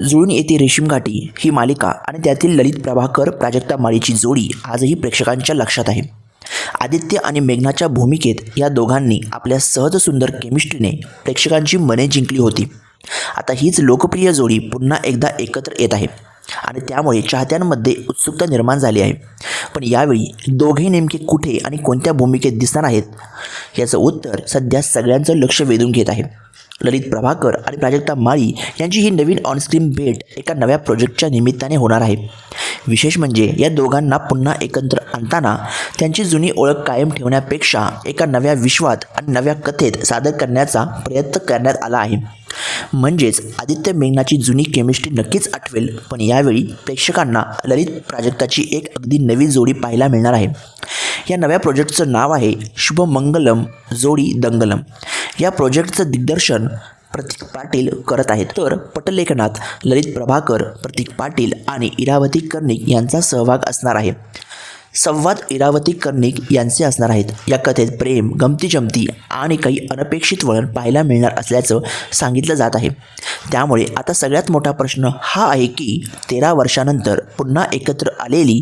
जुळून येते रेशीम घाटी ही मालिका आणि त्यातील ललित प्रभाकर प्राजक्ता माळीची जोडी आजही प्रेक्षकांच्या लक्षात आहे. आदित्य आणि मेघनाच्या भूमिकेत या दोघांनी आपल्या सहज सुंदर केमिस्ट्रीने प्रेक्षकांची मने जिंकली होती. आता हीच लोकप्रिय जोडी पुन्हा एकदा एकत्र येत आहे आणि त्यामुळे चाहत्यांमध्ये उत्सुकता निर्माण झाली आहे. पण यावेळी दोघे नेमके कुठे आणि कोणत्या भूमिकेत दिसणार आहेत याचं उत्तर सध्या सगळ्यांचं लक्ष वेधून घेत आहे. ललित प्रभाकर आणि प्राजक्ता माळी यांची ही नवीन ऑनस्क्रीन भेट एका नव्या प्रोजेक्टच्या निमित्ताने होणार आहे. विशेष म्हणजे या दोघांना पुन्हा एकत्र आणताना त्यांची जुनी ओळख कायम ठेवण्यापेक्षा एका नव्या विश्वात आणि नव्या कथेत सादर करण्याचा प्रयत्न करण्यात आला आहे. म्हणजेच आदित्य मेघनाची जुनी केमिस्ट्री नक्कीच आठवेल, पण यावेळी प्रेक्षकांना ललित प्राजक्ताची एक अगदी नवी जोडी पाहायला मिळणार आहे. या नव्या प्रोजेक्टचं नाव आहे शुभमंगलम जोडी दंगलम. या प्रोजेक्टचं दिग्दर्शन प्रतीक पाटील करत आहेत, तर पटलेखनात ललित प्रभाकर, प्रतीक पाटील आणि इरावती कर्णिक यांचा सहभाग असणार आहे. संवाद इरावती कर्णिक यांचे असणार आहेत. या कथेत प्रेम, गमती-जमती आणि काही अनपेक्षित वळण पाहायला मिळणार असल्याचं सांगितलं जात आहे. त्यामुळे आता सगळ्यात मोठा प्रश्न हा आहे की 13 वर्षानंतर पुन्हा एकत्र आलेली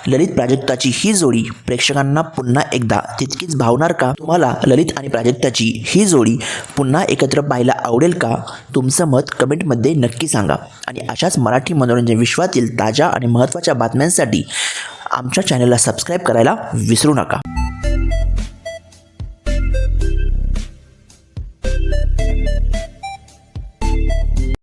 ललित प्राजक्ताची ही जोडी प्रेक्षकांना पुन्हा एकदा तितकीच भावणार का? तुम्हाला ललित आणि प्राजक्ताची ही जोडी पुन्हा एकत्र पाहायला आवडेल का? तुमचं मत कमेंटमध्ये नक्की सांगा. आणि अशाच मराठी मनोरंजन विश्वातील ताज्या आणि महत्त्वाच्या बातम्यांसाठी आमच्या चॅनलला सबस्क्राईब करायला विसरू नका.